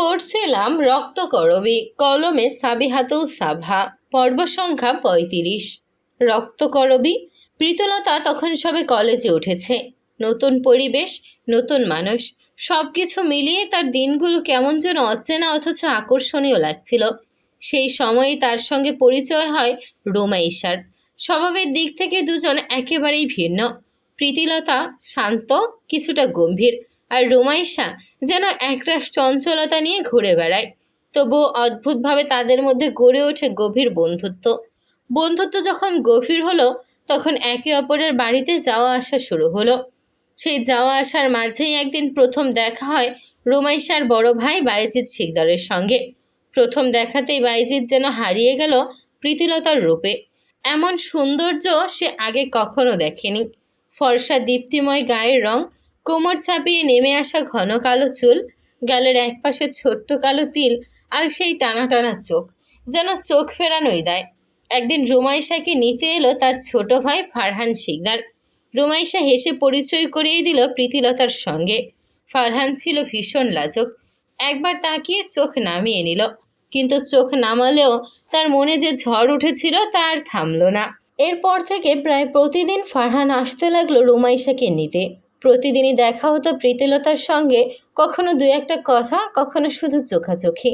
পড়ছিলাম রক্তকরবী, কলমে সাবিহাতুল সাভা, পর্ব সংখ্যা ৩৫। রক্তকরবী। প্রীতলতা তখন সবে কলেজে উঠেছে। নতুন পরিবেশ, নতুন মানুষ, সব কিছু মিলিয়ে তার দিনগুলো কেমন যেন অচেনা অথচ আকর্ষণীয় লাগছিল। সেই সময়েই তার সঙ্গে পরিচয় হয় রোমাইশার। স্বভাবের দিক থেকে দুজন একেবারেই ভিন্ন। প্রীতিলতা শান্ত, কিছুটা গম্ভীর, আর রোমাইশা যেন একরাশ চঞ্চলতা নিয়ে ঘুরে বেড়ায়। তবুও অদ্ভুতভাবে তাদের মধ্যে গড়ে ওঠে গভীর বন্ধুত্ব। বন্ধুত্ব যখন গভীর হলো, তখন একে অপরের বাড়িতে যাওয়া আসা শুরু হলো। সেই যাওয়া আসার মাঝেই একদিন প্রথম দেখা হয় রোমাইশার বড় ভাই বায়েজিদ শিকদারের সঙ্গে। প্রথম দেখাতেই বায়েজিদ যেন হারিয়ে গেল প্রীতিলতার রূপে। এমন সৌন্দর্য সে আগে কখনো দেখেনি। ফর্সা দীপ্তিময় গায়ের রং, কোমর ছাপিয়ে নেমে আসা ঘন কালো চুল, গালের একপাশে ছোট্ট কালো তিল, আর সেই টানা টানা চোখ, যেন চোখ ফেরানোই দেয়। একদিন রোমাইশাকে নিতে এলো তার ছোট ভাই ফারহান শিকদার। রোমাইশা হেসে পরিচয় করিয়ে দিল প্রীতিলতার সঙ্গে। ফারহান ছিল ভীষণ লাজুক। একবার তাকিয়ে চোখ নামিয়ে নিল, কিন্তু চোখ নামালেও তার মনে যে ঝড় উঠেছিল তা আর থামল না। এরপর থেকে প্রায় প্রতিদিন ফারহান আসতে লাগলো রোমাইশাকে নিতে। প্রতিদিনই দেখা হতো প্রীতিলতার সঙ্গে, কখনো দু একটা কথা, কখনো শুধু চোখাচোখি।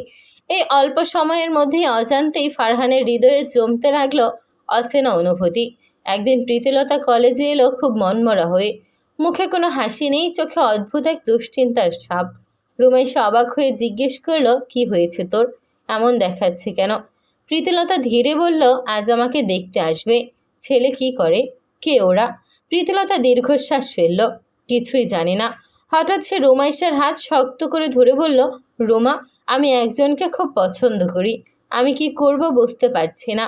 এই অল্প সময়ের মধ্যেই অজান্তেই ফারহানের হৃদয়ে জমতে লাগলো অচেনা অনুভূতি। একদিন প্রীতিলতা কলেজে এলো খুব মনমরা হয়ে। মুখে কোনো হাসি নেই, চোখে অদ্ভুত এক দুশ্চিন্তার ছাপ। রোমাইশা অবাক হয়ে জিজ্ঞেস করলো, কি হয়েছে তোর? এমন দেখাচ্ছে কেন? প্রীতিলতা ধীরে বলল, আজ আমাকে দেখতে আসবে। ছেলে কি করে? কে ওরা? প্রীতিলতা দীর্ঘশ্বাস ফেলল। কিছুই জানি না। হঠাৎ সে রোমাইশার হাত শক্ত করে ধরে বলল, রোমা, আমি একজনকে খুব পছন্দ করি। আমি কি করব বুঝতে পারছি না।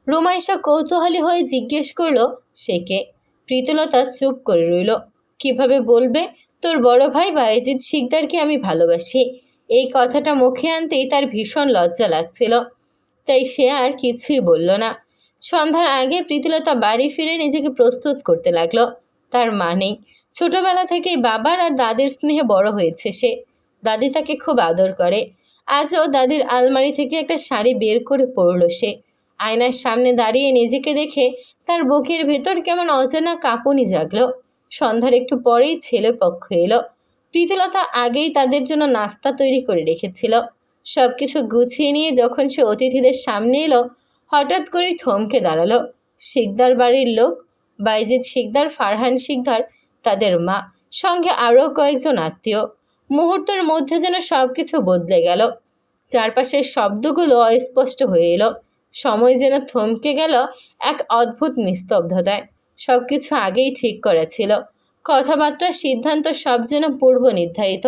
রোমাইশা কৌতূহলী হয়ে জিজ্ঞেস করলো, সে কে? প্রীতিলতা চুপ করে রইল। কিভাবে বলবে? তোর বড় ভাই বায়েজিদ শিকদারকে আমি ভালোবাসি। এই কথাটা মুখে আনতেই তার ভীষণ লজ্জা লাগছিল, তাই সে আর কিছুই বলল না। সন্ধ্যার আগে প্রীতিলতা বাড়ি ফিরে নিজেকে প্রস্তুত করতে লাগলো। তার মা নেই। ছোটবেলা থেকেই বাবার আর দাদির স্নেহে বড় হয়েছে সে। দাদি তাকে খুব আদর করে। আজও দাদির আলমারি থেকে একটা শাড়ি বের করে পরল সে। আয়নার সামনে দাঁড়িয়ে নিজেকে দেখে তার বুকের ভেতর কেমন অজানা কাঁপুনি জাগলো। সন্ধ্যার একটু পরেই ছেলে পক্ষ এলো। প্রীতিলতা আগেই তাদের জন্য নাস্তা তৈরি করে রেখেছিল। সব কিছু গুছিয়ে নিয়ে যখন সে অতিথিদের সামনে এলো, হঠাৎ করেই থমকে দাঁড়ালো। শিকদার বাড়ির লোক, বায়েজিদ শিকদার, ফারহান শিকদার, তাদের মা, সঙ্গে আরও কয়েকজন আত্মীয়। মুহূর্তের মধ্যে যেন সব কিছু বদলে গেল। চারপাশের শব্দগুলো অস্পষ্ট হয়ে এলো। সময় যেন থমকে গেল এক অদ্ভুত নিস্তব্ধতায়। সব কিছু আগেই ঠিক করা ছিল। কথাবার্তা, সিদ্ধান্ত সব যেন পূর্ব নির্ধারিত।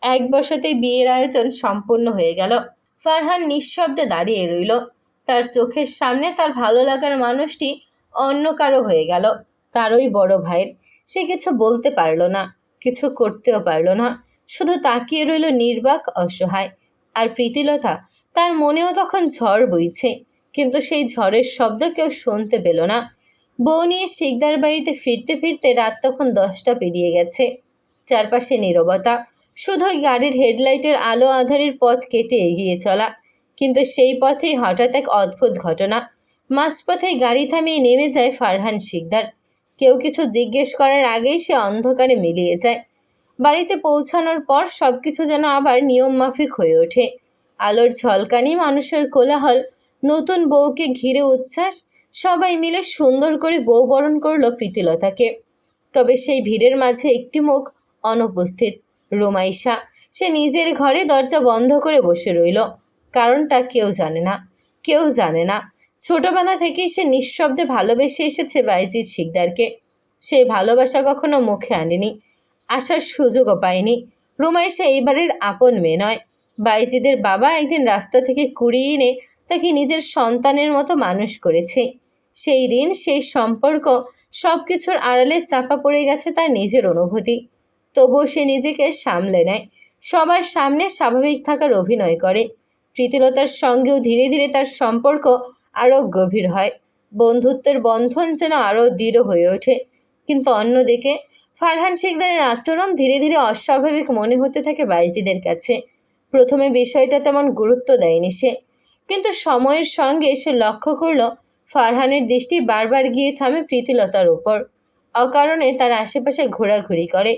এক বসাতেই বিয়ের আয়োজন সম্পূর্ণ হয়ে গেল। ফারহান নিঃশব্দে দাঁড়িয়ে রইল। তার চোখের সামনে তার ভালো লাগার মানুষটি অন্য কারো হয়ে গেল, তারই বড় ভাইয়ের। সে কিছু বলতে পারল না, কিছু করতেও পারল না, শুধু তাকিয়ে রইল নির্বাক, অসহায়। আর প্রীতিলতা, তার মনেও তখন ঝড় বইছে, কিন্তু সেই ঝড়ের শব্দ কেউ শুনতে পেল না। বউ নিয়ে শিকদার বাড়িতে ফিরতে ফিরতে রাত তখন 10টা পেরিয়ে গেছে। চারপাশে নীরবতা, শুধুই গাড়ির হেডলাইটের আলো আঁধারির পথ কেটে এগিয়ে চলা। কিন্তু সেই পথেই হঠাৎ এক অদ্ভুত ঘটনা। মাঝপথেই গাড়ি থামিয়ে নেমে যায় ফারহান শিকদার। কেউ কিছু জিজ্ঞেস করার আগেই সে অন্ধকারে মিলিয়ে যায়। বাড়িতে পৌঁছানোর পর সব কিছু যেন আবার নিয়ম মাফিক হয়ে ওঠে। আলোর ঝলকানি, মানুষের কোলাহল, নতুন বউকে ঘিরে উচ্ছ্বাস। সবাই মিলে সুন্দর করে বউ বরণ করল প্রীতিলতাকে। তবে সেই ভিড়ের মাঝে একটি মুখ অনুপস্থিত, রোমাইশা। সে নিজের ঘরে দরজা বন্ধ করে বসে রইল। কারণটা কেউ জানে না, কেউ জানে না। ছোটবেলা থেকেই সে নিঃশব্দে ভালোবেসে এসেছে বায়েজিদ শিকদারকে। সেই ভালোবাসা কখনো মুখে আনেনি, আসার সুযোগও পায়নি। রোমাইশা এইবারের আপন মেয়ে নয়। বায়েজিদের বাবা একদিন রাস্তা থেকে কুড়িয়ে এনে তাকে নিজের সন্তানের মতো মানুষ করেছে। সেই ঋণ, সেই সম্পর্ক, সব কিছুর আড়ালে চাপা পড়ে গেছে তার নিজের অনুভূতি। তবুও সে নিজেকে সামলে নেয়, সবার সামনে স্বাভাবিক থাকার অভিনয় করে। প্রীতিলতার সঙ্গেও ধীরে ধীরে তার সম্পর্ক আরও গভীর হয়। বন্ধুত্বের বন্ধন যেন আরও দৃঢ় হয়ে ওঠে। কিন্তু অন্যদিকে ফারহান শিকদারের আচরণ ধীরে ধীরে অস্বাভাবিক মনে হতে থাকে বায়েজিদের কাছে। প্রথমে বিষয়টা তেমন গুরুত্ব দেয়নি সে, কিন্তু সময়ের সঙ্গে সে লক্ষ্য করল ফারহানের দৃষ্টি বারবার গিয়ে থামে প্রীতিলতার উপর। অকারণে তার আশেপাশে ঘোরাঘুরি করে।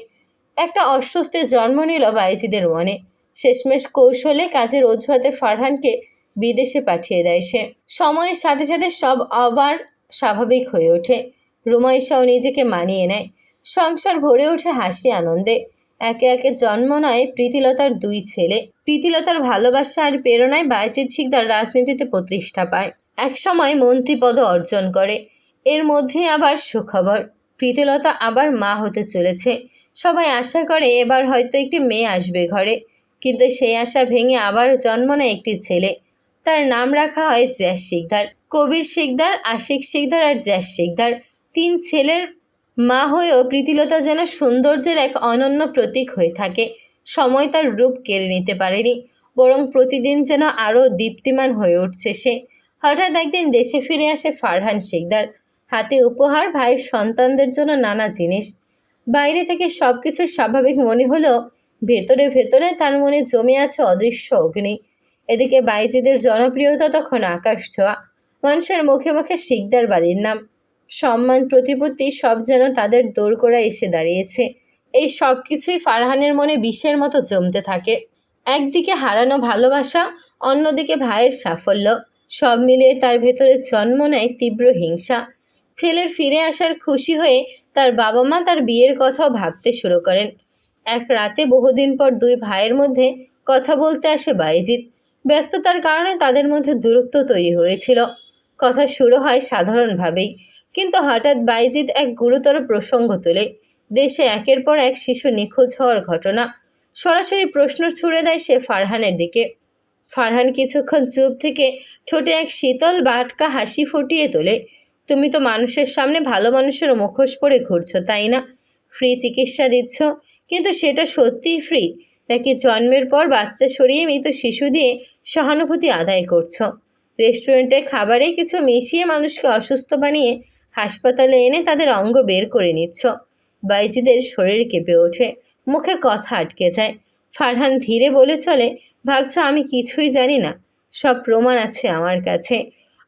একটা অস্বস্তি জন্ম নিল বাইজিদের মনে। শেষমেশ কৌশলে কাজের অজুহাতে ফারহানকে বিদেশে পাঠিয়ে দেয় সে। সময়ের সাথে সাথে সব আবার স্বাভাবিক হয়ে ওঠে। রুমাইশাও নিজেকে মানিয়ে নেয়। সংসার ভরে ওঠে হাসি আনন্দে। একে একে জন্ম নেয় প্রীতিলতার 2 ছেলে। প্রীতিলতার ভালোবাসা আর প্রেরণায় বাইজিদ শিকদার রাজনীতিতে প্রতিষ্ঠা পায়। একসময় মন্ত্রীপদ অর্জন করে। এর মধ্যে আবার সুখবর, প্রীতিলতা আবার মা হতে চলেছে। সবাই আশা করে এবার হয়তো একটি মেয়ে আসবে ঘরে, কিন্তু সেই আশা ভেঙে আবার জন্ম নেয় একটি ছেলে। তার নাম রাখা হয় জ্যাস শিকদার। কবির শিকদার, আশিক শিকদার আর জ্যাস শিকদার 3 ছেলের মা হয়েও প্রীতিলতা যেন সৌন্দর্যের এক অনন্য প্রতীক হয়ে থাকে। সময় তার রূপ কেড়ে নিতে পারেনি, বরং প্রতিদিন যেন আরও দীপ্তিমান হয়ে উঠছে সে। হঠাৎ একদিন দেশে ফিরে আসে ফারহান শিকদার। হাতে উপহার, ভাইয়ের সন্তানদের জন্য নানা জিনিস। বাইরে থেকে সব কিছু স্বাভাবিক মনে হলেও ভেতরে ভেতরে তার মনে জমে আছে অদৃশ্য অগ্নি। এদিকে বাইজিদের জনপ্রিয়তা তখন আকাশ ছোঁয়া। মানুষের মুখে মুখে শিকদার বাড়ির নাম, সম্মান, প্রতিপত্তি সব যেন তাদের দোরগোড়ায় এসে দাঁড়িয়েছে। এই সব কিছুই ফারহানের মনে বিষের মতো জমতে থাকে। একদিকে হারানো ভালোবাসা, অন্যদিকে ভাইয়ের সাফল্য, সব মিলিয়ে তার ভেতরে জন্ম নেয় তীব্র হিংসা। ছেলের ফিরে আসার খুশি হয়ে তার বাবা মা তার বিয়ের কথাও ভাবতে শুরু করেন। এক রাতে বহুদিন পর 2 ভাইয়ের মধ্যে কথা বলতে আসে বাইজিদ। ব্যস্ততার কারণে তাদের মধ্যে দূরত্ব তৈরি হয়েছিল। কথা শুরু হয় সাধারণভাবেই, কিন্তু হঠাৎ বাইজিদ এক গুরুতর প্রসঙ্গ তোলে। দেশে একের পর এক শিশু নিখোঁজ হওয়ার ঘটনা। সরাসরি প্রশ্ন ছুড়ে দেয় সে ফারহানের দিকে। ফারহান কিছুক্ষণ চুপ থেকে ঠোঁটে এক শীতল বাটকা হাসি ফুটিয়ে তোলে। তুমি তো মানুষের সামনে ভালো মানুষের মুখোশ পরে ঘুরছো, তাই না? ফ্রি চিকিৎসা দিচ্ছ, কিন্তু সেটা সত্যিই ফ্রি, নাকি জন্মের পর বাচ্চা সরিয়ে মৃত শিশু দিয়ে সহানুভূতি আদায় করছো? রেস্টুরেন্টে খাবারে কিছু মিশিয়ে মানুষকে অসুস্থ বানিয়ে হাসপাতালে এনে তাদের অঙ্গ বের করে নিচ্ছ। বাইজিদের শরীর কেঁপে ওঠে, মুখে কথা আটকে যায়। ফারহান ধীরে বলে চলে, ভাবছো আমি কিছুই জানি না? সব প্রমাণ আছে আমার কাছে।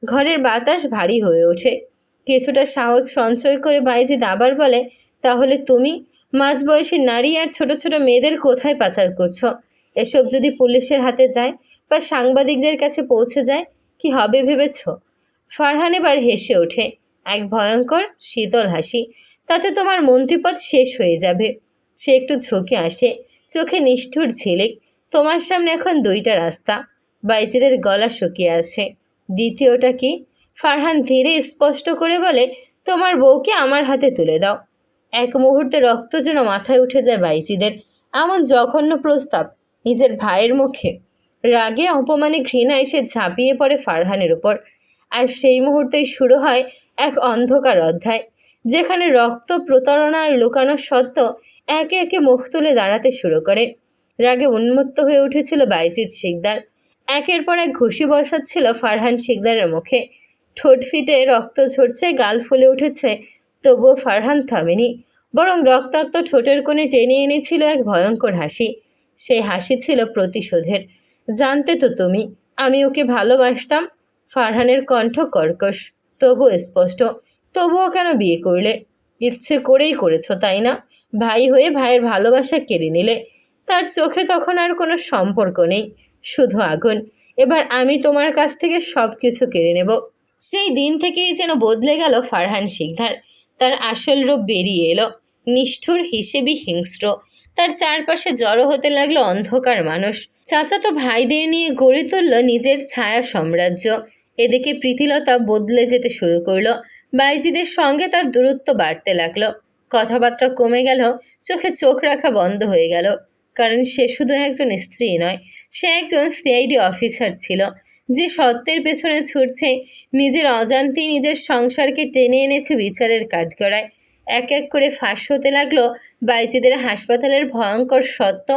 ঘরের বাতাস ভারী হয়ে ওঠে। কিছুটা সাহস সঞ্চয় করে বাইজিদ আবার বলে, তাহলে তুমি মাঝবয়সী নারী আর ছোট ছোট মেয়েদের কোথায় পাচার করছো? এসব যদি পুলিশের হাতে যায় বা সাংবাদিকদের কাছে পৌঁছে যায়, কি হবে ভেবেছ? ফারহান এবার হেসে ওঠে, এক ভয়ঙ্কর শীতল হাসি। তাতে তোমার মন্ত্রীপদ শেষ হয়ে যাবে। সে একটু ঝুঁকে আসে, চোখে নিষ্ঠুর ঝিলিক। তোমার সামনে এখন 2টা রাস্তা। বাইজিদের গলা শুকিয়ে আছে। দ্বিতীয়টা কি? ফারহান ধীরে স্পষ্ট করে বলে, তোমার বউকে আমার হাতে তুলে দাও। এক মুহূর্তে রক্ত যেন মাথায় উঠে যায় বাইজিদের। এমন জঘন্য প্রস্তাব নিজের ভাইয়ের মুখে! রাগে, অপমানে, ঘৃণায় সে ঝাঁপিয়ে পড়ে ফারহানের উপর। আর সেই মুহূর্তেই শুরু হয় এক অন্ধকার অধ্যায়, যেখানে রক্ত, প্রতারণা আর লুকানো সত্য একে একে মুখ তুলে দাঁড়াতে শুরু করে। রাগে উন্মত্ত হয়ে উঠেছিল বাইজিদ শিকদার। একের পর এক ঘুষি বসাচ্ছিল ফারহান শিকদারের মুখে। ঠোঁট ফিটে রক্ত ঝরছে, গাল ফুলে উঠেছে, তবুও ফারহান থামেনি, বরং রক্তাক্ত ঠোঁটের কোণে টেনে এনেছিল এক ভয়ঙ্কর হাসি। সেই হাসি ছিল প্রতিশোধের। জানতে তো তুমি আমি ওকে ভালোবাসতাম। ফারহানের কণ্ঠ কর্কশ, তবুও স্পষ্ট। তবুও কেন বিয়ে করলে? ইচ্ছে করেই করেছো, তাই না? ভাই হয়ে ভাইয়ের ভালোবাসা কেড়ে নিলে। তার চোখে তখন আর কোনো সম্পর্ক নেই, শুধু আগুন। এবার আমি তোমার কাছ থেকে সব কিছু কেড়ে নেব। সেই দিন থেকেই যেন বদলে গেল ফারহান শিকদার। তার আসল রূপ বেরিয়ে এলো, নিষ্ঠুর, হিসেবি, হিংস্র। তার চারপাশে জড়ো হতে লাগলো অন্ধকার মানুষ। চাচাতো ভাইদের নিয়ে গড়ে তুলল নিজের ছায়া সাম্রাজ্য। এদিকে প্রীতিলতা বদলে যেতে শুরু করলো। বাইজিদের সঙ্গে তার দূরত্ব বাড়তে লাগলো। কথাবার্তা কমে গেল, চোখে চোখ রাখা বন্ধ হয়ে গেল। কারণ সে শুধু একজন স্ত্রী নয়, সে একজন সিআইডি অফিসার ছিল, যে সত্যের পেছনে ছুটছে। নিজের অজান্তেই নিজের সংসারকে টেনে এনেছে বিচারের কাঠগড়ায়। এক এক করে ফাঁস হতে লাগলো বাইজিদের হাসপাতালের ভয়ঙ্কর সত্য।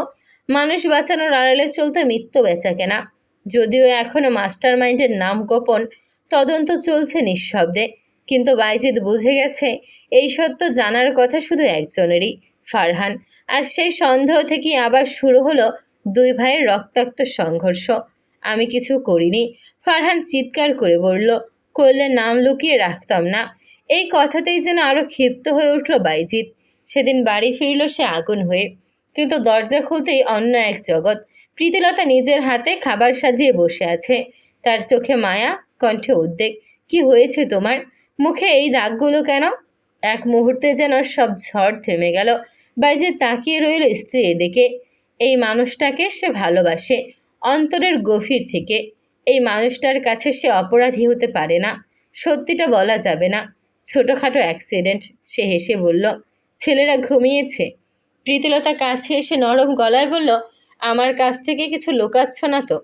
মানুষ বাঁচানোর আড়ালে চলতো মৃত্যু বেচাকেনা। যদিও এখনও মাস্টার মাইন্ডের নাম গোপন, তদন্ত চলছে নিঃশব্দে। কিন্তু বাইজিদ বুঝে গেছে এই সত্য জানার কথা শুধু একজনেরই, ফারহান। আর সেই সন্দেহ থেকেই আবার শুরু হলো দুই ভাইয়ের রক্তাক্ত সংঘর্ষ। আমি কিছু করিনি, ফারহান চিৎকার করে বলল। করলে নাম লুকিয়ে রাখতাম না। এই কথাতেই যেন আরো ক্ষিপ্ত হয়ে উঠল বাইজিৎ। সেদিন বাড়ি ফিরল সে আগুন হয়ে, কিন্তু দরজা খুলতেই অন্য এক জগৎ। প্রীতিলতা নিজের হাতে খাবার সাজিয়ে বসে আছে, তার চোখে মায়া, কণ্ঠে উদ্বেগ। কি হয়েছে তোমার? মুখে এই দাগগুলো কেন? এক মুহূর্তে যেন সব ঝড় থেমে গেল। বাইজিৎ তাকিয়ে রইল স্ত্রীর দিকে। এই মানুষটাকে সে ভালোবাসে অন্তরের গভীর থেকে। এই মানুষটার কাছে সে অপরাধী হতে পারে না। সত্যিটা বলা যাবে না। ছোটোখাটো অ্যাক্সিডেন্ট। সে হেসে বলল, ছেলেরা ঘুমিয়েছে। প্রীতিলতা কাছে এসে নরম গলায় বলল, আমার কাছ থেকে কিছু লুকাচ্ছ না তো?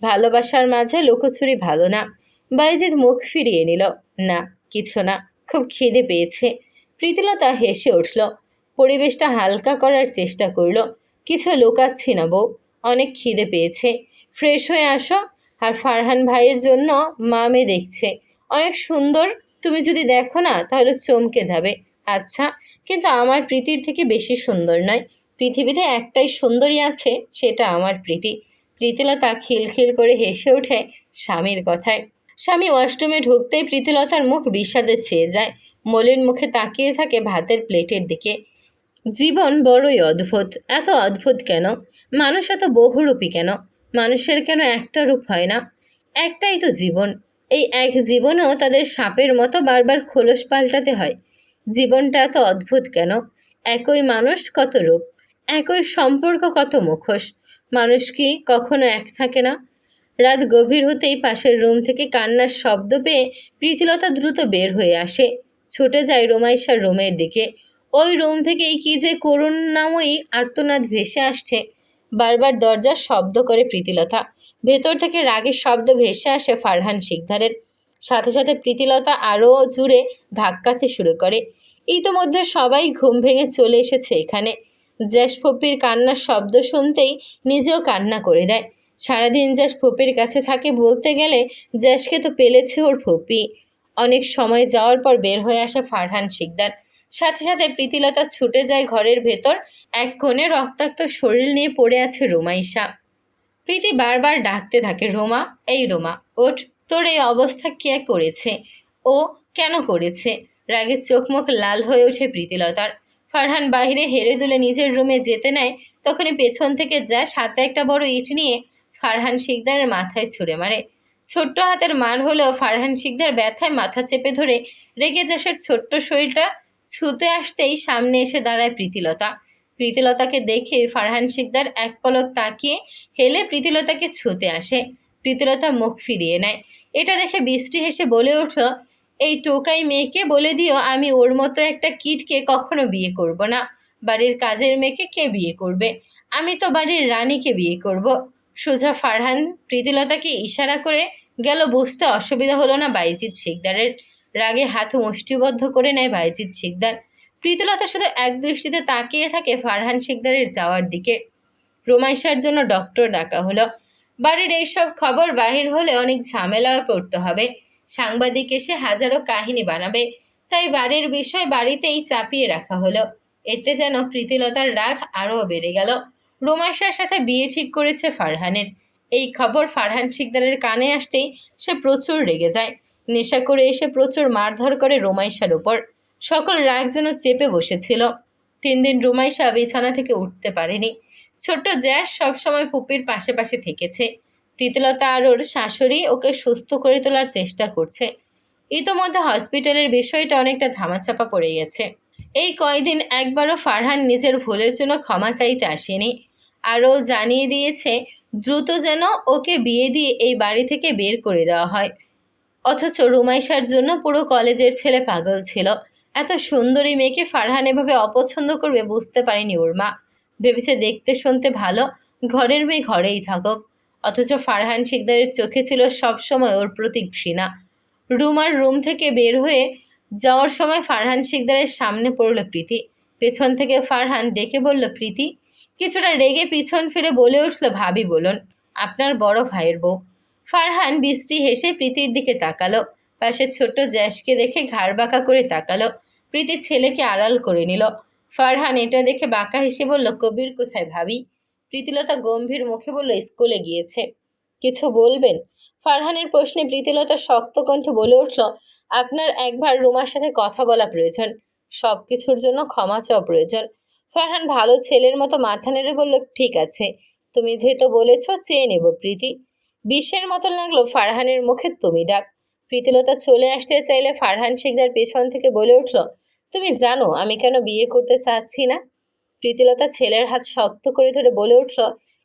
ভালোবাসার মাঝে লুকোচুরি ভালো না। বাইজিৎ মুখ ফিরিয়ে নিল। না, কিছু না, খুব খিদে পেয়েছে। প্রীতিলতা হেসে উঠল। পরিবেশটা হালকা করার চেষ্টা করল। কিছু লুকাচ্ছি না বউ, অনেক খিদে পেয়েছে। ফ্রেশ হয়ে আসো। আর ফারহান ভাইয়ের জন্য মা মেয়ে দেখছে, অনেক সুন্দর। তুমি যদি দেখো না তাহলে চমকে যাবে। আচ্ছা, কিন্তু আমার প্রীতির থেকে বেশি সুন্দর নয়। পৃথিবীতে একটাই সুন্দরী আছে, সেটা আমার প্রীতি। প্রীতিলতা খিলখিল করে হেসে ওঠে স্বামীর কথায়। স্বামী ওয়াশরুমে ঢুকতেই প্রীতিলতার মুখ বিষাদে ছেয়ে যায়। মলিন মুখে তাকিয়ে থাকে ভাতের প্লেটের দিকে। জীবন বড়ই অদ্ভুত। এত অদ্ভুত কেন? মানুষ এত বহুরূপী কেন? মানুষের কেন একটা রূপ হয় না? একটাই তো জীবন। এই এক জীবনেও তাদের সাপের মতো বারবার খোলস পাল্টাতে হয়। জীবনটা এত অদ্ভুত কেন? একই মানুষ কত রূপ, একই সম্পর্ক কত মুখোশ। মানুষ কি কখনো এক থাকে না? রাত গভীর হতেই পাশের রুম থেকে কান্নার শব্দ পেয়ে প্রীতিলতা দ্রুত বের হয়ে আসে। ছুটে যায় রোমাইশার রুমের দিকে। ওই রুম থেকেই কি যে করুণাময়ী আর্তনাদ ভেসে আসছে। বারবার দরজার শব্দ করে প্রীতিলতা। ভেতর থেকে রাগের শব্দ ভেসে আসে ফারহান শিকদারের। সাথে সাথে প্রীতিলতা আরও জুড়ে ধাক্কাতে শুরু করে। ইতোমধ্যে সবাই ঘুম ভেঙে চলে এসেছে এখানে। জ্যাস ফুপির কান্নার শব্দ শুনতেই নিজেও কান্না করে দেয়। সারাদিন জ্যাস ফুপির কাছে থাকে বলতে গেলে জ্যাসকে তো পেলেছে ওর ফুপি। অনেক সময় যাওয়ার পর বের হয়ে আসে ফারহান শিকদার। সাথে সাথে প্রীতিলতা ছুটে যায় ঘরের ভেতর। এক কোণে রক্তাক্ত শরীর নিয়ে পড়ে আছে রোমাইশা। প্রীতি বারবার ডাকতে থাকে, রোমা, এই রোমা, ওঠ। তোর এই অবস্থা কে করেছে? ও কেন করেছে? রাগে চোখ মুখ লাল হয়ে ওঠে প্রীতিলতার। ফারহান বাইরে হেলে দুলে নিজের রুমে যেতে নেয়, তখনই পেছন থেকে জ্যাস হাতে একটা বড় ইট নিয়ে ফারহান শিকদারের মাথায় ছুঁড়ে মারে। ছোট্ট হাতের মার হলেও ফারহান শিকদার ব্যথায় মাথা চেপে ধরে রেগে জ্যাসের ছোট্ট শরীরটা ছুতে আসতেই সামনে এসে দাঁড়ায় প্রীতিলতা। প্রীতিলতাকে দেখে ফারহান শিকদার এক পলক তাকিয়ে হেলে প্রীতিলতাকে ছুতে আসে। প্রীতিলতা মুখ ফিরিয়ে নেয়। এটা দেখে বৃষ্টি হেসে বলে উঠল, এই টোকাই মেয়েকে বলে দিও আমি ওর মতো একটা কিটকে কখনো বিয়ে করব না। বাড়ির কাজের মেয়েকে কে বিয়ে করবে? আমি তো বাড়ির রানীকে বিয়ে করব। সোজা ফারহান প্রীতিলতাকে ইশারা করে গেল। বুঝতে অসুবিধা হলো না বাইজিৎ শিকদারের। রাগে হাত মুষ্টিবদ্ধ করে নেয় বাইজিৎ শিকদার। প্রীতিলতা শুধু এক দৃষ্টিতে তাকিয়ে থাকে ফারহান শিকদারের যাওয়ার দিকে। রোমাইশার জন্য ডক্টর ডাকা হলো। বাড়ির এইসব খবর বাহির হলে অনেক ঝামেলায় পড়তে হবে। সাংবাদিক এসে হাজারো কাহিনী বানাবে। তাই বাড়ির বিষয় বাড়িতেই চাপিয়ে রাখা হলো। এতে যেন প্রীতিলতার রাগ আরও বেড়ে গেল। রোমাইশার সাথে বিয়ে ঠিক করেছে ফারহানের। এই খবর ফারহান শিকদারের কানে আসতেই সে প্রচুর রেগে যায়। নেশা করে এসে প্রচুর মারধর করে রোমাইশার উপর। সকল রাগ যেন চেপে বসেছিল। 3 দিন রোমাইশা বিছানা থেকে উঠতে পারেনি। ছোট্ট জ্যাস সবসময় ফুপির পাশে পাশে থেকেছে। প্রীতিলতা আর ওর শাশুড়ি ওকে সুস্থ করে তোলার চেষ্টা করছে। ইতোমধ্যে হসপিটালের বিষয়টা অনেকটা ধামাচাপা পড়ে গেছে। এই কয়দিন একবারও ফারহান নিজের ভুলের জন্য ক্ষমা চাইতে আসেনি। আরও জানিয়ে দিয়েছে দ্রুত যেন ওকে বিয়ে দিয়ে এই বাড়ি থেকে বের করে দেওয়া হয়। অথচ রুমাইশার জন্য পুরো কলেজের ছেলে পাগল ছিল। এত সুন্দরী মেয়েকে ফারহান এভাবে অপছন্দ করবে বুঝতে পারেনি ওর মা। ভেবেছে দেখতে শুনতে ভালো, ঘরের মেয়ে ঘরেই থাকুক। অথচ ফারহান শিকদারের চোখে ছিল সবসময় ওর প্রতি ঘৃণা। রুমার রুম থেকে বের হয়ে যাওয়ার সময় ফারহান শিকদারের সামনে পড়ল প্রীতি। পেছন থেকে ফারহান ডেকে বলল, প্রীতি। কিছুটা রেগে পিছন ফিরে বলে উঠল, ভাবি বলুন, আপনার বড় ভাইয়ের বউ। ফারহান বিশ্রী হেসে প্রীতির দিকে তাকালো। পাশে ছোট্ট জ্যাসকে দেখে ঘাড় বাঁকা করে তাকালো। প্রীতি ছেলেকে আড়াল করে নিল। ফারহান এটা দেখে বাঁকা হেসে বলল, কবির কোথায় ভাবি? প্রীতিলতা গম্ভীর মুখে বলল, স্কুলে গিয়েছে। কিছু বলবেন? ফারহানের প্রশ্নে প্রীতিলতা শক্ত কণ্ঠে বলে উঠল, আপনার একবার রুমার সাথে কথা বলা প্রয়োজন। সব কিছুর জন্য ক্ষমা চাওয়া প্রয়োজন। ফারহান ভালো ছেলের মতো মাথা নেড়ে বলল, ঠিক আছে, তুমি যেহেতু বলেছ চেয়ে নেব প্রীতি। বিষের মতো লাগলো ফারহানের মুখে তুমি ডাক। প্রীতিলতা চলে আসতে চাইলে ফারহান শিকদার পেছন থেকে বলে উঠল, তুমি জানো আমি কেন বিয়ে করতে চাচ্ছি না? প্রীতিলতা ছেলের হাত শক্ত করে ধরে বলে উঠল,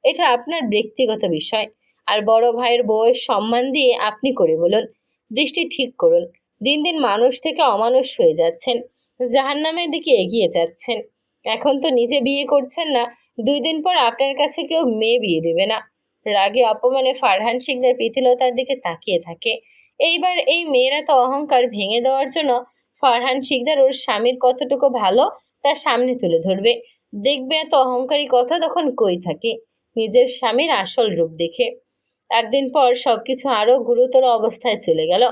এটা আপনার ব্যক্তিগত বিষয়, আর বড় ভাইয়ের বউয়ের সম্মান দিয়ে আপনি করে বলুন। দৃষ্টি ঠিক করুন। দিন দিন মানুষ থেকে অমানুষ হয়ে যাচ্ছেন, জাহান্নামের দিকে এগিয়ে যাচ্ছেন। এখন তো নিজে বিয়ে করছেন না, 2 দিন পর আপনার কাছে কেউ মেয়ে বিয়ে দেবে না। রাগে অপমানে ফারহান শিকদার প্রীতিলতার দিকে তাকিয়ে থাকে। এইবার এই মেয়েরা তো অহংকার ভেঙে দেওয়ার জন্য ফারহান শিকদার ওর স্বামীর কতটুকু ভালো তার সামনে তুলে ধরবে। দেখবে এত অহংকারী কথা তখন কই থাকে, নিজের স্বামীর আসল রূপ দেখে। একদিন পর সবকিছু আরো গুরুতর অবস্থায় চলে গেল।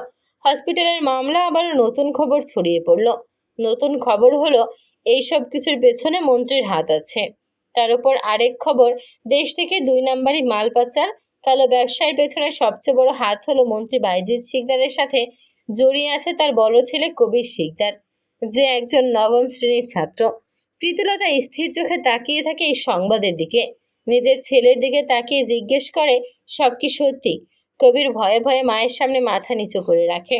হসপিটালের মামলা আবারও নতুন খবর ছড়িয়ে পড়ল। নতুন খবর হলো এই সব কিছুর পেছনে মন্ত্রীর হাত আছে। তার উপর আরেক খবর, দেশ থেকে 2 নাম্বারি মাল পাচার, কালো ব্যবসায়ের পেছনে সবচেয়ে বড় হাত হলো মন্ত্রী বাইজিদ শিকদারের সাথে জড়িয়ে আছে তার বড় ছেলে কবির শিকদার, যে একজন নবম শ্রেণীর ছাত্র। প্রীতিলতা স্থির চোখে তাকিয়ে থাকে এই সংবাদের দিকে। নিজের ছেলের দিকে তাকিয়ে জিজ্ঞেস করে, সব কি সত্যি? কবির ভয়ে ভয়ে মায়ের সামনে মাথা নিচু করে রাখে।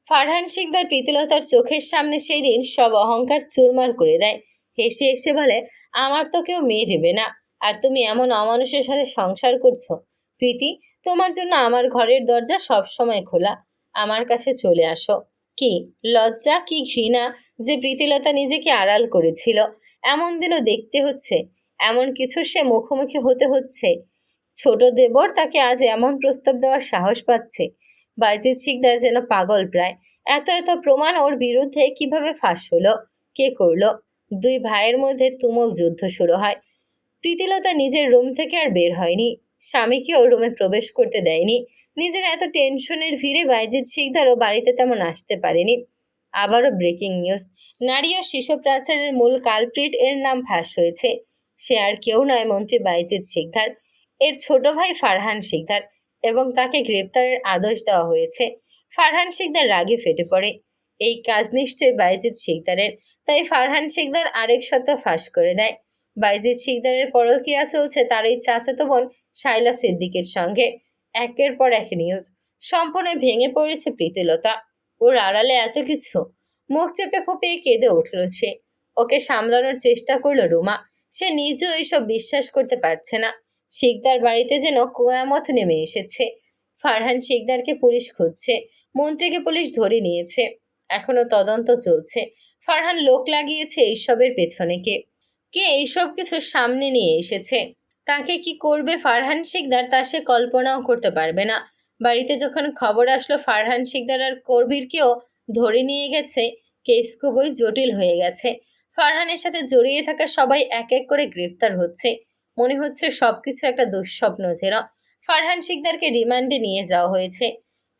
ফারহান শিকদার প্রীতিলতার চোখের সামনে সেই দিন সব অহংকার চুরমার করে দেয়। হেসে হেসে বলে, আমার তো কেউ মেয়ে দেবে না, আর তুমি এমন অমানুষের সাথে সংসার করছো। প্রীতি, তোমার জন্য আমার ঘরের দরজা সব সময় খোলা, আমার কাছে চলে আসো। কি লজ্জা, কি ঘৃণা যে প্রীতিলতা নিজেকে আড়াল করেছিল, এমন দিনও দেখতে হচ্ছে, এমন কিছু সে মুখোমুখি হতে হচ্ছে। ছোট দেবর তাকে আজ এমন প্রস্তাব দেওয়ার সাহস পাচ্ছে। বাইজিদ শিকদার যেন পাগল প্রায়। এত এত প্রমাণ ওর বিরুদ্ধে কিভাবে ফাঁস হলো, কে করলো? 2 ভাইয়ের মধ্যে তুমুল যুদ্ধ শুরু হয়। প্রীতিলতা নিজের রুম থেকে আর বের হয়নি, স্বামীকেও রুমে প্রবেশ করতে দেয়নি। নিজের এত টেনশনের ভিড়ে বাইজিদ শিকদারও বাড়িতে তেমন আসতে পারেনি। আবারও ব্রেকিং নিউজ, নারী ও শিশু পাচারের মূল কালপ্রিট এর নাম ফাঁস হয়েছে। সে আর কেউ নয়, মন্ত্রী বাইজিদ শিকদার, এর ছোট ভাই ফারহান শিকদার, এবং তাকে গ্রেপ্তারের আদেশ দেওয়া হয়েছে। ফারহান শিকদার রাগে ফেটে পড়ে। এই কাজ নিশ্চয়ই বাইজিদ শিকদারের, তাই ফারহান শিকদার আরেক সত্য ফাঁস করে দেয়। বাইজিদ শিকদারের পরকীয়া চলছে তার এই চাচাতো বোন শাইলা সিদ্দিকের সঙ্গে। একের পর এক নিউজ। সম্পূর্ণ ভেঙে পড়েছে প্রীতিলতা। ওর আড়ালে এত কিছু। মুখ চেপে ফুপিয়ে কেঁদে উঠল সে। ওকে সামলানোর চেষ্টা করলো রুমা। সে নিজেও এসব বিশ্বাস করতে পারছে না। শিকদার বাড়িতে যেন কুয়ামত নেমে এসেছে। ফারহান শিকদারকে পুলিশ খুঁজছে, মন্ত্রীকে পুলিশ ধরে নিয়েছে, এখনো তদন্ত চলছে। ফারহান লোক লাগিয়েছে এইসবের পেছনে। কে কে এইসব কিছু সামনে নিয়ে এসেছে, তাকে কি করবে ফারহান শিকদার তা সে কল্পনাও করতে পারবে না। বাড়িতে যখন খবর আসলো ফারহান শিকদার আর কবিরকেও ধরে নিয়ে গেছে, কেস খুবই জটিল হয়ে গেছে। ফারহানের সাথে জড়িয়ে থাকা সবাই এক এক করে গ্রেপ্তার হচ্ছে। মনে হচ্ছে সবকিছু একটা দুঃস্বপ্ন যেন। ফারহান শিকদারকে রিমান্ডে নিয়ে যাওয়া হয়েছে।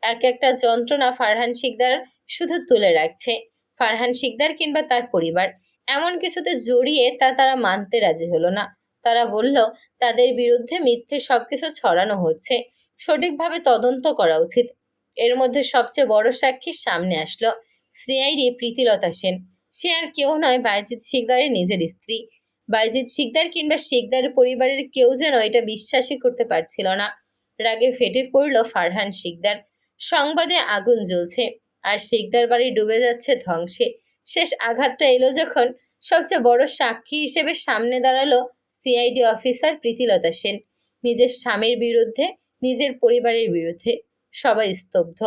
এক একটা যন্ত্রণা ফারহান শিকদার শুধু তুলে রাখছে। ফারহান শিকদার কিংবা তার পরিবার এমন কিছুতে জড়িয়ে তারা মানতে রাজি হলো না। তারা বলল তাদের বিরুদ্ধে মিথ্যে সবকিছু ছড়ানো হচ্ছে, সঠিকভাবে তদন্ত করা উচিত। এর মধ্যে সবচেয়ে বড় সাক্ষী সামনে আসলো, সিআইডি প্রীতিলতা সেন। সে আর কেউ নয়, বাইজিদ শিকদারের নিজের স্ত্রী। বাইজিদ শিকদার কিংবা শিকদারের পরিবারের কেউ যেন এটা বিশ্বাসই করতে পারছিল না। রাগে ফেটে পড়ল ফারহান শিকদার। সংবাদে আগুন জ্বলছে, আর শিকদার বাড়ি ডুবে যাচ্ছে ধ্বংসে। শেষ আঘাতটা এলো যখন সবচেয়ে বড় সাক্ষী হিসেবে সামনে দাঁড়ালো সিআইডি অফিসার প্রীতিলতা সেন। নিজের স্বামীর বিরুদ্ধে, নিজের পরিবারের বিরুদ্ধে। সবাই স্তব্ধ।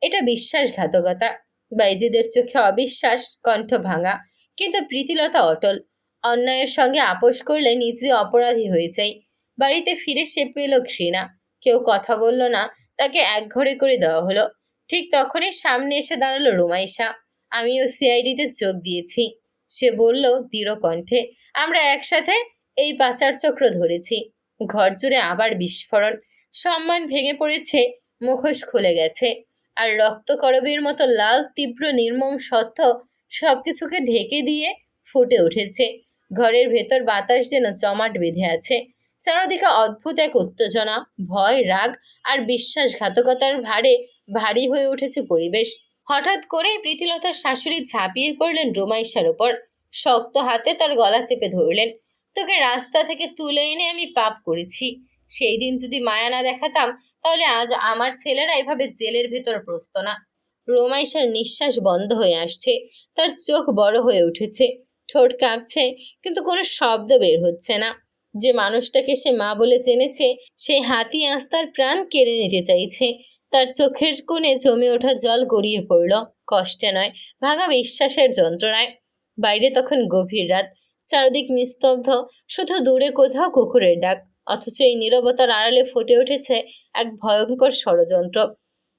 এটা বিশ্বাসঘাতকতা। বাইজিদের চোখে অবিশ্বাস, কণ্ঠ ভাঙা। কিন্তু প্রীতিলতা অটল। অন্যায়ের সঙ্গে আপোষ করলে নিজে অপরাধী হয়ে যায়। বাড়িতে ফিরে সে পেল ঘৃণা। কেউ কথা বলল না, তাকে একঘরে করে দেওয়া হলো। ঠিক তখনই সামনে এসে দাঁড়ালো রুমাইশা। আমিও সিআইডিতে যোগ দিয়েছি, সে বলল দৃঢ় কণ্ঠে। আমরা একসাথে এই পাচার চক্র ধরেছি। ঘর জুড়ে আবার বিস্ফোরণ। সম্মান ভেঙে পড়েছে, মুখোশ খুলে গেছে, আর রক্তকরবীর মতো লাল তীব্র নির্মম সত্য সবকিছুকে ঢেকে দিয়ে ফুটে উঠেছে। ঘরের ভেতর বাতাস যেন জমাট বেঁধে আছে। চারদিকে অদ্ভুত এক উত্তেজনা, ভয়, রাগ আর বিশ্বাসঘাতকতার ভারে ভারী হয়ে উঠেছে পরিবেশ। হঠাৎ করেই প্রীতিলতার শাশুড়ি ঝাঁপিয়ে পড়লেন রুমাইশার উপর। শক্ত হাতে তার গলা চেপে ধরলেন। তোকে রাস্তা থেকে তুলে এনে আমি পাপ করেছি। সেই দিন যদি মায়া না দেখাতাম, তাহলে আজ আমার ছেলেরা এভাবে জেলের ভেতর প্রস্ত না। রোমাইশার নিঃশ্বাস বন্ধ হয়ে আসছে, তার চোখ বড় হয়ে উঠেছে, ঠোঁট কাঁপছে, কিন্তু কোনো শব্দ বের হচ্ছে না। যে মানুষটাকে সে মা বলে জেনেছে, সেই হাতি আজ তার প্রাণ কেড়ে নিতে চাইছে। তার চোখের কোণে জমে ওঠা জল গড়িয়ে পড়ল, কষ্টে নয়, ভাঙা বিশ্বাসের যন্ত্রণায়। বাইরে তখন গভীর রাত, চারদিক নিস্তব্ধ, শুধু দূরে কোথাও কুকুরের ডাক। অথচ এই নীরবতার আড়ালে ফুটে উঠেছে এক ভয়ঙ্কর ষড়যন্ত্র।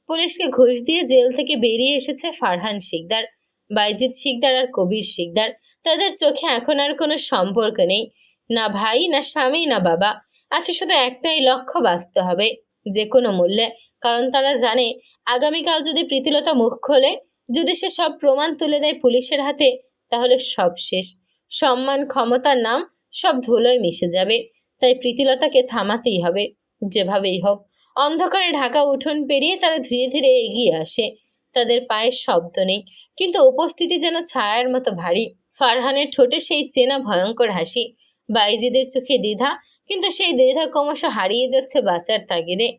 পুলিশকে ঘুষ দিয়ে জেল থেকে বেরিয়ে এসেছে ফারহান শিকদার, বাইজিদ শিকদার আর কবির শিকদার। তাদের চোখে এখন আর কোনো সম্পর্ক নেই, না ভাই, না স্বামী, না বাবা। আছে শুধু একটাই লক্ষ্য, বাঁচতে হবে যে কোনো মূল্যে। কারণ তারা জানে, আগামীকাল যদি প্রীতিলতা মুখ খোলে, যদি সে সব প্রমাণ তুলে দেয় পুলিশের হাতে, তাহলে সব শেষ। সম্মান, ক্ষমতার নাম সব ধুলোয় মিশে যাবে। তাই প্রীতিলতাকে থামাতেই হবে, যেভাবেই হোক। অন্ধকারে ঢাকা উঠোন পেরিয়ে তারা ধীরে ধীরে এগিয়ে আসে। তাদের পায়ের শব্দ নেই, কিন্তু উপস্থিতি যেন ছায়ার মতো ভারী। ফারহানের ঠোঁটে সেই চেনা ভয়ঙ্কর হাসি, বাইজিদের চোখে দ্বিধা, কিন্তু সেই দ্বিধা ক্রমশ হারিয়ে যাচ্ছে বাঁচার তাগিদে।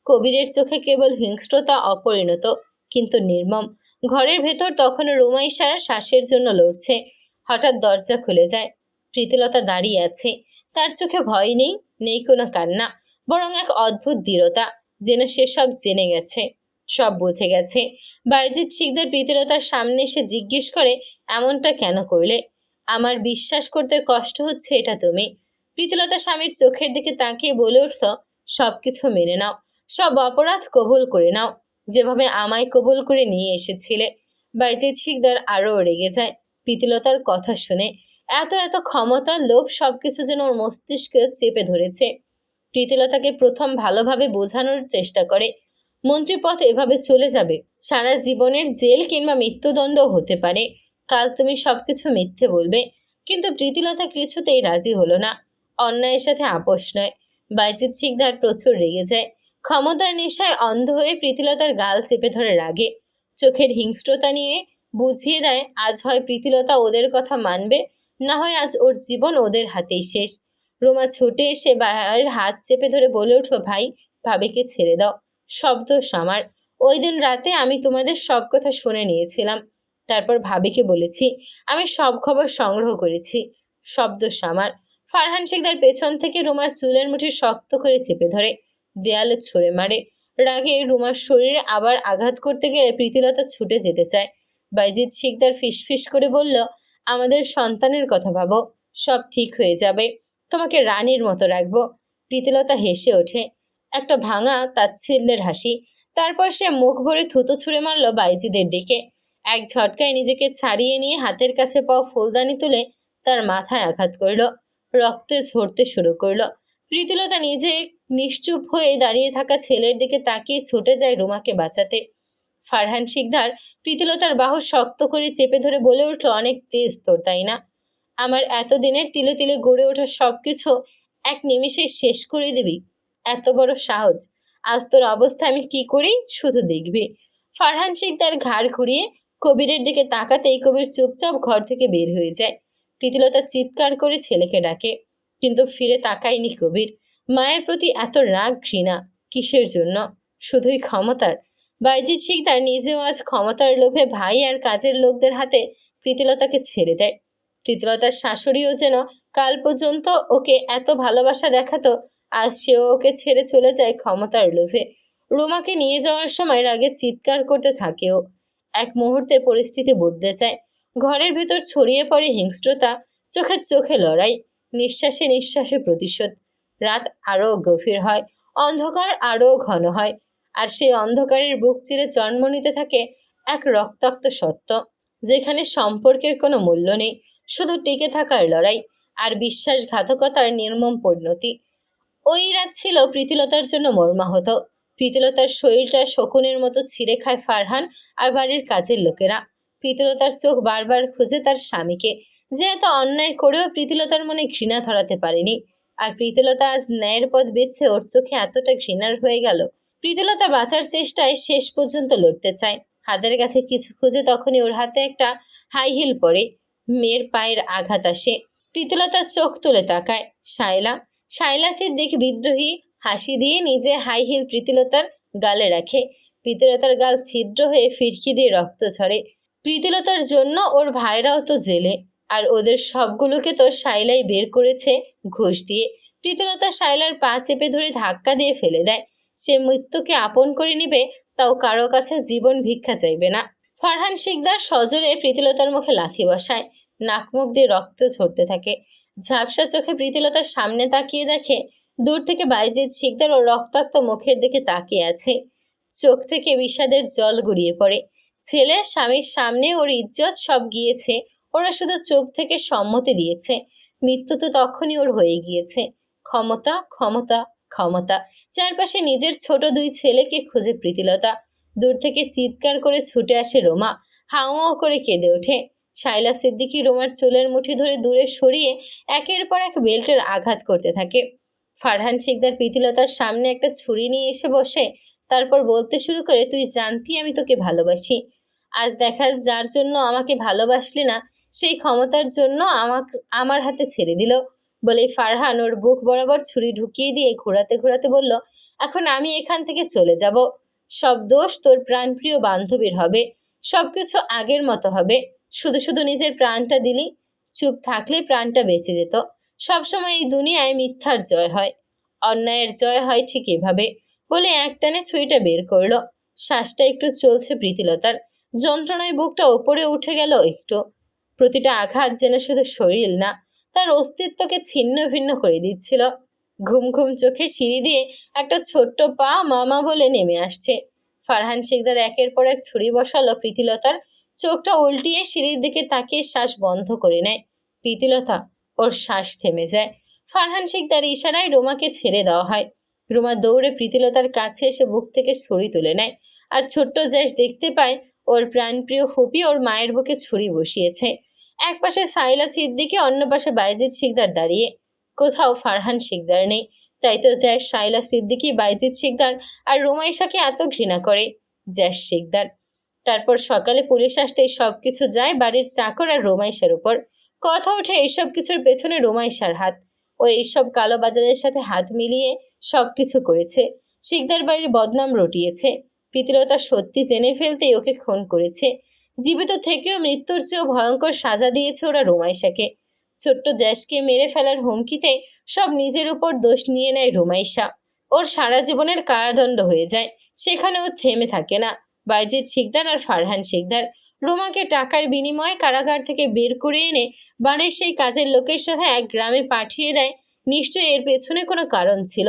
কবিরের চোখে কেবল হিংস্রতা, অপরিণত কিন্তু নির্মম। ঘরের ভেতর তখনও রুমাইশার শ্বাসের জন্য লড়ছে। হঠাৎ দরজা খুলে যায়। প্রীতিলতা দাঁড়িয়ে আছে। তার চোখে ভয় নেই, নেই কোনো কান্না, বরং এক অদ্ভুত দৃঢ়তা, যেন সে সব জেনে গেছে, সব বুঝে গেছে। বাইজিদ শিকদার প্রীতিলতার সামনে এসে জিজ্ঞেস করে, এমনটা কেন করলে? আমার বিশ্বাস করতে কষ্ট হচ্ছে এটা তুমি। প্রীতিলতা স্বামীর চোখের দিকে তাকিয়ে বলে উঠল, সবকিছু মেনে নাও, সব অপরাধ কবুল করে নাও, যেভাবে আমায় কবুল করে নিয়ে এসেছিলে। বাইজিদ শিকদার আরও রেগে যায় প্রীতিলতার কথা শুনে। এত এত ক্ষমতা, লোভ, সবকিছু যেন ওর মস্তিষ্কে চেপে ধরেছে। প্রীতিলতাকে প্রথম ভালোভাবে বোঝানোর চেষ্টা করে, মন্ত্রীপদ এভাবে চলে যাবে, সারা জীবনের জেল কিংবা মৃত্যুদণ্ড হতে পারে। কাল তুমি সবকিছু মিথ্যে বলবে। কিন্তু প্রীতিলতা কিছুতেই রাজি হলো না। অন্যায়ের সাথে আপোষ নয়। বাইজিদ শিকদার প্রচুর রেগে যায়। ক্ষমতার নেশায় অন্ধ হয়ে প্রীতিলতার গাল চেপে ধরে রাগে, চোখের হিংস্রতা নিয়ে বুঝিয়ে দেয়, আজ হয় প্রীতিলতা ওদের কথা মানবে, না হয় আজ ওর জীবন ওদের হাতেই শেষ। রোমা ছুটে এসে ভাইয়ের হাত চেপে ধরে বলে উঠল, ভাই, ভাবিকে ছেড়ে দাও, সব দোষ আমার। ওই দিন রাতে আমি তোমাদের সব কথা শুনে নিয়েছিলাম, তারপর ভাবিকে বলেছি, আমি সব খবর সংগ্রহ করেছি, সব দোষ আমার। ফারহান শিকদার পেছন থেকে রুমার চুলের মুঠি শক্ত করে চেপে ধরে, দেয়ালে ছুঁড়ে মারে। রাগে রুমার শরীরে আবার আঘাত করতে গেলে প্রীতিলতা ছুটে যেতে চায়। বাইজিদ শিকদার ফিসফিস করে বলল, আমাদের সন্তানের কথা ভাবো, সব ঠিক হয়ে যাবে, তোমাকে রানীর মতো রাখবো। প্রীতিলতা হেসে ওঠে, একটা ভাঙা তাচ্ছিল্যের হাসি। তারপর সে মুখ ভরে থুতো ছুঁড়ে মারল বাইজিদের দিকে। এক ঝটকায় নিজেকে ছাড়িয়ে নিয়ে হাতের কাছে পাওয়া ফুলদানি তুলে তার মাথায় আঘাত করল। রক্তে ঝরতে শুরু করলো। প্রীতিলতা নিজে নিশ্চুপ হয়ে দাঁড়িয়ে থাকা ছেলের দিকে তাকিয়ে ছুটে যায় রুমাকে বাঁচাতে। ফারহান শিকদার প্রীতিলতার বাহু শক্ত করে চেপে ধরে বলে উঠল, অনেক তেজ তোর, তাই না? আমার এতদিনের তিলে তিলে গড়ে ওঠা সবকিছু এক নিমেষে শেষ করে দিবি? এত বড় সাহস! আজ তোর অবস্থা আমি কি করি শুধু দেখবি। ফারহান শিকদার ঘাড় ঘুরিয়ে কবিরের দিকে তাকাতেই কবির চুপচাপ ঘর থেকে বের হয়ে যায়। প্রীতিলতা চিৎকার করে ছেলেকে ডাকে, কিন্তু ফিরে তাকায়নি কবির। মায়ের প্রতি এত রাগ, ঘৃণা কিসের জন্য? শুধুই ক্ষমতার। বাইজিদ শিকদার নিজেও আজ ক্ষমতার লোভে ভাই আর কাজের লোকদের হাতে প্রীতিলতাকে ছেড়ে দেয়। প্রীতিলতার শাশুড়িও যেন কাল পর্যন্ত ওকে এত ভালোবাসা দেখাতো, আজ সেও ওকে ছেড়ে চলে যায় ক্ষমতার লোভে। রুমাকে নিয়ে যাওয়ার সময় রাগে চিৎকার করতে থাকেও। এক মুহূর্তে পরিস্থিতি বদলে যায়। ঘরের ভেতর ছড়িয়ে পড়ে হিংস্রতা, চোখে চোখে লড়াই, নিঃশ্বাসে নিঃশ্বাসে প্রতিশোধ। রাত আরও গভীর হয়, অন্ধকার আরও ঘন হয়, আর সেই অন্ধকারের বুক চিরে জন্ম নিতে থাকে এক রক্তাক্ত সত্য, যেখানে সম্পর্কের কোনো মূল্য নেই, শুধু টিকে থাকার লড়াই আর বিশ্বাসঘাতকতার নির্মম পরিণতি। ওই রাত ছিল প্রীতিলতার জন্য মর্মাহত। প্রীতিলতার শরীরটা শকুনের মতো ছিঁড়ে খায় ফারহান আর বাড়ির কাজের লোকেরা। প্রীতিলতার চোখ বারবার খুঁজে তার স্বামীকে, যে এত অন্যায় করেও প্রীতিলতার মনে ঘৃণা ধরাতে পারেনি। আর প্রীতিলতা আজ ন্যায়ের পথ বেছে ওর চোখে এতটা ঘৃণার হয়ে গেল। প্রীতিলতা বাঁচার চেষ্টায় শেষ পর্যন্ত লড়তে চায়। হাতের কাছে কিছু খুঁজে তখনই ওর হাতে একটা হাই হিল পড়ে। মেয়ের পায়ের আঘাত আসে। প্রীতিলতার চোখ তুলে তাকায় শায়লা। শায়লা সিদ্দিক বিদ্রোহী হাসি দিয়ে নিজে হাই হিল প্রীতিলতার গালে রাখে। প্রীতিলতার গাল ছিদ্র হয়ে ফিরকি দিয়ে রক্ত ঝরে। প্রীতিলতার জন্য ওর ভাইরাও তো জেলে, আর ওদের সবগুলোকে তো শায়লাই বের করেছে ঘুষ দিয়ে। প্রীতিলতা শায়লার পা চেপে ধরে ধাক্কা দিয়ে ফেলে দেয়। সে মৃত্যুকে আপন করে নিবে, তাও কারো কাছে জীবন ভিক্ষা চাইবে না। ফারহান শিকদার সজোরে প্রীতিলতার মুখে লাথি বসায়। নাক মুখ দিয়ে রক্ত ঝরতে থাকে। ঝাপসা চোখে প্রীতিলতার সামনে তাকিয়ে দেখে দূর থেকে বাইজিদ শিকদার ও রক্তাক্ত মুখের দিকে তাকিয়ে আছে। চোখ থেকে বিষাদের জল গড়িয়ে পড়ে। ছেলে স্বামীর সামনে ওর ইজ্জত সব গিয়েছে, ওরা শুধু চুপ থেকে সম্মতি দিয়েছে। মৃত্যু তো তখনই ওর হয়ে গিয়েছে। ক্ষমতা, ক্ষমতা, ক্ষমতা। চারপাশে নিজের ছোট দুই ছেলেকে খুঁজে প্রীতিলতা। দূর থেকে চিৎকার করে ছুটে আসে রোমা। হাউমাউ করে কেঁদে ওঠে। শায়লা সিদ্দিকী রোমার চুলের মুঠি ধরে দূরে সরিয়ে একের পর এক বেল্টের আঘাত করতে থাকে। ফারহান শিকদার প্রীতিলতার সামনে একটা ছুরি নিয়ে এসে বসে। তারপর বলতে শুরু করে, তুই জানতি আমি তোকে ভালোবাসি। আজ দেখাস যার জন্য আমাকে ভালোবাসলি না, সেই ক্ষমতার জন্য আমার হাতে ছেড়ে দিল। বলেই ফারহান ওর বুক বরাবর ছুরি ঢুকিয়ে দিয়ে ঘোরাতে ঘোরাতে বলল, এখন আমি এখান থেকে চলে যাব। সব দোষ তোর প্রাণপ্রিয় বান্ধবীর হবে। সবকিছু আগের মতো হবে। শুধু শুধু নিজের প্রাণটা দিলি। চুপ থাকলে প্রাণটা বেঁচে যেত। সবসময় এই দুনিয়ায় মিথ্যার জয় হয়, অন্যায়ের জয় হয় ঠিক এভাবে। বলে একটানে ছুরিটা বের করলো। শ্বাসটা একটু চলছে প্রীতিলতার। যন্ত্রণায় বুকটা ওপরে উঠে গেল একটু। প্রতিটা আঘাত যেন শুধু শরীর না, তার অস্তিত্বকে ছিন্ন ভিন্ন করে দিচ্ছিল। ঘুম ঘুম চোখে সিঁড়ি দিয়ে একটা ছোট্ট পা মামা বলে নেমে আসছে। ফারহান শিকদার একের পর এক ছুরি বসালো প্রীতিলতার। চোখটা উল্টিয়ে সিঁড়ির দিকে তাকিয়ে শ্বাস বন্ধ করে নেয়। প্রীতিলতা, ওর শ্বাস থেমে যায়। ফারহান শিকদার ইশারায় রোমাকে ছেড়ে দেওয়া হয়। রোমা দৌড়ে প্রীতিলতার কাছে এসে বুক থেকে ছুরি তুলে নেয়। আর ছোট্ট জ্যাস দেখতে পায় ওর প্রাণপ্রিয় ফুপি ওর মায়ের বুকে ছুরি বসিয়েছে। এক পাশে সাইলা সিদ্দিকী, অন্য পাশে বাইজিদ শিকদার দাঁড়িয়ে। কোথাও ফারহান শিকদার নেই। তাই তো জ্যাস সাইলা সিদ্দিকী, বাইজিদ শিকদার আর রোমাইশাকে এত ঘৃণা করে। জ্যাস শিকদার। তারপর সকালে পুলিশ আসতেই সবকিছু যায় বাড়ির চাকর আর রোমাইশার উপর। কথা ওঠে এইসব কিছুর পেছনে রোমাইশার হাত। ও এইসব কালোবাজারের সাথে হাত মিলিয়ে সবকিছু করেছে। শিকদার বাড়ির বদনাম রটিয়েছে। প্রীতিলতা সত্যি জেনে ফেলতেই ওকে খুন করেছে। জীবিত থেকেও মৃত্যুর চেয়েও ভয়ঙ্কর সাজা দিয়েছে ওরা রোমাইশাকে। ছোট্ট জ্যাসকে মেরে ফেলার হুমকিতে সব নিজের উপর দোষ নিয়ে নেয় রোমাইশা। ওর সারা জীবনের কারাদণ্ড হয়ে যায়। সেখানেও থেমে থাকে না। বাইজিদ শিকদার আর ফারহান শিকদার রোমাকে টাকার বিনিময়ে কারাগার থেকে বের করে এনে বাড়ির সেই কাজের লোকের সাথে এক গ্রামে পাঠিয়ে দেয়। নিশ্চয়ই এর পেছনে কোনো কারণ ছিল,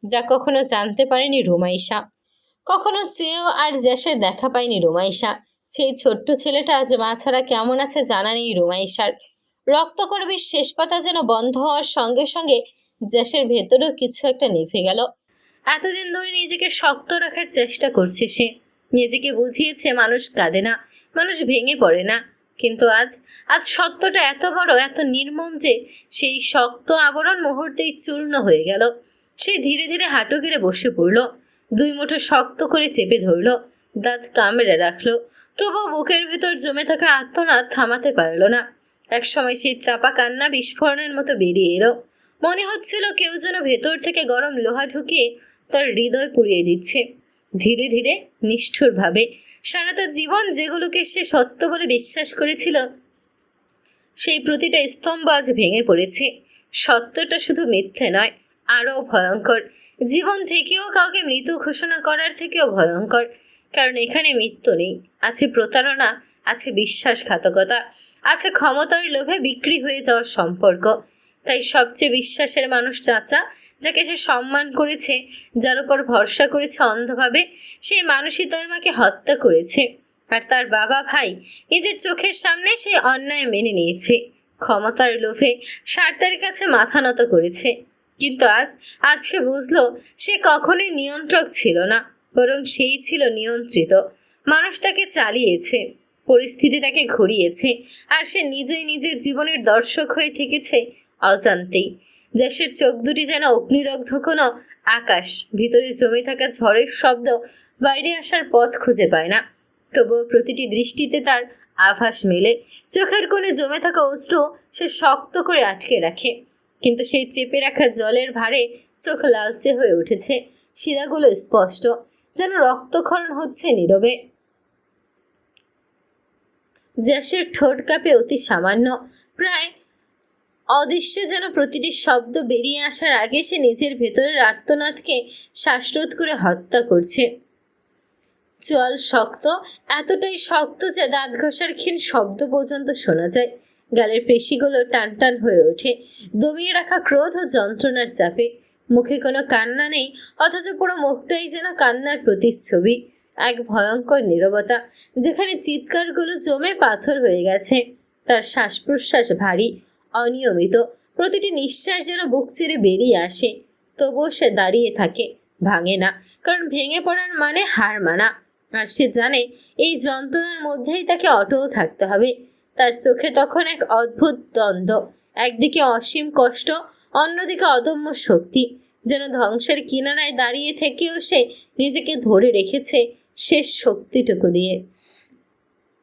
যা কখনো জানতে পারেনি রোমাইশা। কখনো চেয়েও আর জ্যাসের দেখা পায়নি রোমাইশা। সেই ছোট্ট ছেলেটা আজ মা ছাড়া কেমন আছে জানা নেই রোমাইশার। রক্তকরবীর শেষ পাতা যেন বন্ধ হওয়ার সঙ্গে সঙ্গে জ্যাসের ভেতরেও কিছু একটা নিভে গেল। এতদিন ধরে নিজেকে শক্ত রাখার চেষ্টা করছে সে। নিজেকে বুঝিয়েছে মানুষ কাঁদে না, মানুষ ভেঙে পড়ে না। কিন্তু আজ আজ সত্যটা এত বড়, এত নির্মম যে সেই শক্ত আবরণ মুহূর্তেই চূর্ণ হয়ে গেল। সে ধীরে ধীরে হাঁটু গেড়ে বসে পড়ল। দুই মুঠো শক্ত করে চেপে ধরল। দাঁত কামড়ে রাখলো। তবুও বুকের ভেতর জমে থাকা আত্মনাদ থামাতে পারল না। একসময় সেই চাপা কান্না বিস্ফোরণের মতো বেরিয়ে এলো। মনে হচ্ছিল কেউ যেন ভেতর থেকে গরম লোহা ঢুকিয়ে তার হৃদয় পুড়িয়ে দিচ্ছে। ধীরে ধীরে, নিষ্ঠুরভাবে। সারাটা জীবন যেগুলোকে সে সত্য বলে বিশ্বাস করেছিল, সেই প্রতিটা স্তম্ভ আজ ভেঙে পড়েছে। সত্যটা শুধু মিথ্যে নয়, আরও ভয়ঙ্কর। জীবন থেকেও কাউকে মৃত ঘোষণা করার থেকেও ভয়ঙ্কর। কারণ এখানে মৃত্যু নেই, আছে প্রতারণা, আছে বিশ্বাসঘাতকতা, আছে ক্ষমতার লোভে বিক্রি হয়ে যাওয়ার সম্পর্ক। তাই সবচেয়ে বিশ্বাসের মানুষ চাচা, যাকে সে সম্মান করেছে, যার উপর ভরসা করেছে অন্ধভাবে, সেই মানুষই তার মাকে হত্যা করেছে। আর তার বাবা ভাই নিজের চোখের সামনে সেই অন্যায় মেনে নিয়েছে। ক্ষমতার লোভে স্বার্থের কাছে মাথা নত করেছে। কিন্তু আজ আজ সে বুঝলো সে কখনোই নিয়ন্ত্রক ছিল না, বরং সেই ছিল নিয়ন্ত্রিত। মানুষ তাকে চালিয়েছে, পরিস্থিতি তাকে ঘুরিয়েছে, আর সে নিজেই নিজের জীবনের দর্শক হয়ে থেকেছে অজান্তেই। জ্যাসের চোখ দুটি যেন অগ্নিদগ্ধ কোনো আকাশ। ভিতরে জমে থাকা ঝড়ের শব্দ বাইরে আসার পথ খুঁজে পায় না। তবুও প্রতিটি দৃষ্টিতে তার আভাস মেলে। চোখের কোণে জমে থাকা অশ্রু সে শক্ত করে আটকে রাখে, কিন্তু সেই চেপে রাখা জলের ভারে চোখ লালচে হয়ে উঠেছে। শিরাগুলো স্পষ্ট, যেন রক্তক্ষরণ হচ্ছে নীরবে। জ্যাসের ঠোঁট কাঁপে অতি সামান্য, প্রায় অদৃশ্যে, যেন প্রতিটি শব্দ বেরিয়ে আসার আগে সে নিজের ভেতরের আর্তনাদকে শ্বাসরোধ করে হত্যা করছে। জল শক্ত, এতটাই শক্ত যে দাঁত ঘষার ক্ষীণ শব্দ পর্যন্ত শোনা যায়। গালের পেশিগুলো টান টান হয়ে ওঠে, দমিয়ে রাখা ক্রোধ ও যন্ত্রণার চাপে। মুখে কোনো কান্না নেই, অথচ পুরো মুখটাই যেন কান্নার প্রতিচ্ছবি। এক ভয়ঙ্কর নীরবতা, যেখানে চিৎকারগুলো জমে পাথর হয়ে গেছে। তার শ্বাস প্রশ্বাস ভারী, অনিয়মিত, প্রতিটি নিঃশ্বাস যেন বুক চিরে বেরিয়ে আসে। তবুও সে দাঁড়িয়ে থাকে, ভাঙে না, কারণ ভেঙে পড়ার মানে হার মানা। আর সে জানে এই যন্ত্রণার মধ্যেই তাকে অটল থাকতে হবে। তার চোখে তখন এক অদ্ভুত দ্বন্দ্ব, একদিকে অসীম কষ্ট, অন্যদিকে অদম্য শক্তি। যেন ধ্বংসের কিনারায় দাঁড়িয়ে থেকেও সে নিজেকে ধরে রেখেছে শেষ শক্তিটুকু দিয়ে।